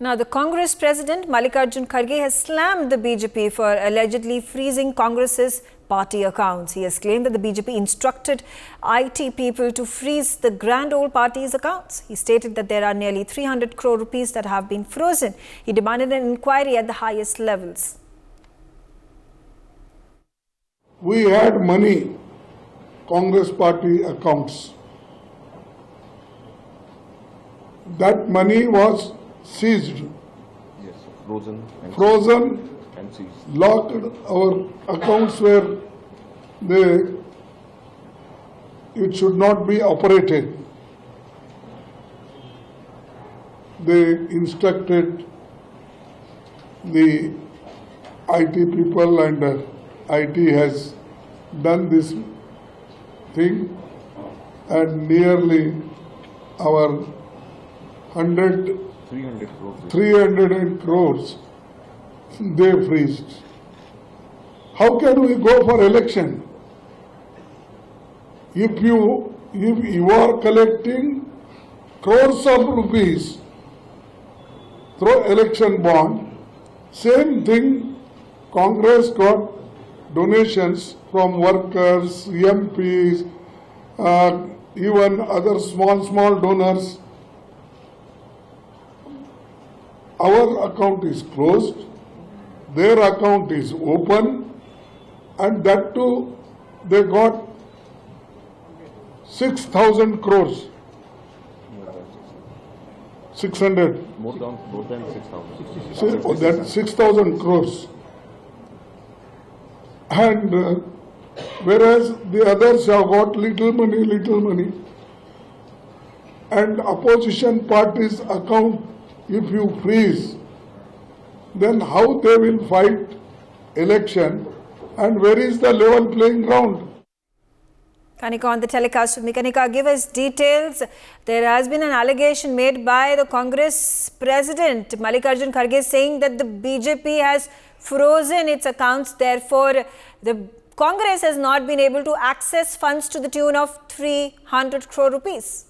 Now, the Congress President Mallikarjun Kharge has slammed the BJP for allegedly freezing Congress's party accounts. He has claimed that the BJP instructed IT people to freeze the grand old party's accounts. He stated that there are nearly 300 crore rupees that have been frozen. He demanded an inquiry at the highest levels. We had money, Congress party accounts. That money was seized. Yes, frozen and seized. Locked. Our accounts were there. It should not be operated. They instructed the IT people, and IT has done this thing, and nearly our 300 crores they freezed. How can we go for election if you are collecting crores of rupees through election bond? Same thing, Congress got donations from workers, MPs, even other small donors. Our account is closed, their account is open, and that too they got 6,000 crores. 600. More than 6,000. That 6,000 crores. And whereas the others have got little money. And opposition parties' account, if you freeze, then how they will fight election, and where is the level playing ground? Kanika on the telecast with me. Kanika, give us details. There has been an allegation made by the Congress President Mallikarjun Kharge saying that the BJP has frozen its accounts, therefore the Congress has not been able to access funds to the tune of 300 crore rupees.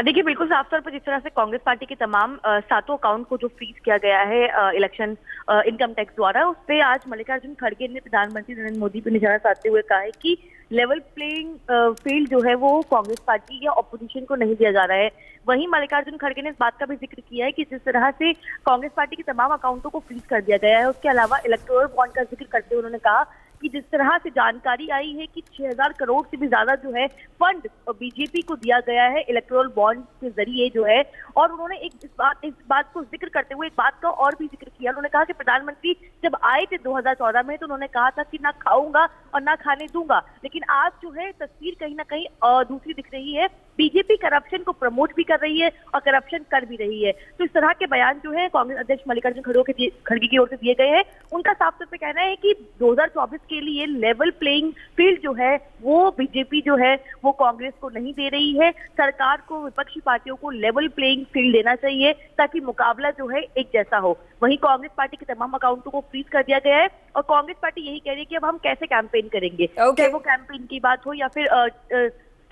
देखिए, बिल्कुल साफ तौर पर जिस तरह से Congress party के तमाम 7 अकाउंट को जो फ्रीज किया गया है इलेक्शन इनकम टैक्स द्वारा, उस पे आज मल्लिकार्जुन खड़गे ने प्रधानमंत्री नरेंद्र मोदी पर निशाना साधते हुए कहा है कि लेवल प्लेइंग फील्ड जो है वो कांग्रेस पार्टी या ऑपोजिशन को नहीं दिया जा रहा है। वहीं मल्लिकार्जुन खड़गे ने इस बात का भी जिक्र किया है कि जिस तरह से कांग्रेस पार्टी के तमाम अकाउंटों को फ्रीज कर दिया गया है, उसके अलावा इलेक्टोरल बॉन्ड का जिक्र करते हुए उन्होंने कहा कि जिस तरह से जानकारी आई है कि 6,000 करोड़ से भी ज्यादा जो है फंड बीजेपी को दिया गया है इलेक्टोरल बॉन्ड के जरिए जो है, और उन्होंने इस बात को जिक्र करते हुए एक बात का और भी जिक्र किया। उन्होंने कहा कि प्रधानमंत्री जब आए थे 2014 में तो उन्होंने कहा था कि ना खाऊंगा और ना खाने दूंगा, लेकिन आज जो है तस्वीर कहीं ना कहीं दूसरी दिख रही है। बीजेपी करप्शन को प्रमोट भी कर रही है और करप्शन कर भी रही है। तो इस तरह के बयान जो है कांग्रेस अध्यक्ष मल्लिकार्जुन खड़गे की ओर से दिए गए हैं। उनका साफ तौर पे कहना है कि 2024 के लिए लेवल प्लेइंग फील्ड जो है वो बीजेपी जो है वो कांग्रेस को नहीं दे रही है। सरकार को, विपक्षी पार्टियों को लेवल प्लेइंग फील्ड देना चाहिए ताकि मुकाबला जो है एक जैसा हो। वहीं कांग्रेस पार्टी के तमाम अकाउंटों को फ्रीज कर दिया गया है और कांग्रेस पार्टी यही कह रही है कि अब हम कैसे कैंपेन करेंगे, चाहे वो कैंपेन की बात हो या फिर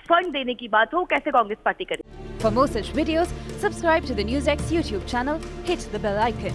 फंड देने की बात हो, कैसे कांग्रेस पार्टी करे। For more such videos, subscribe to the NewsX YouTube channel, hit the bell icon.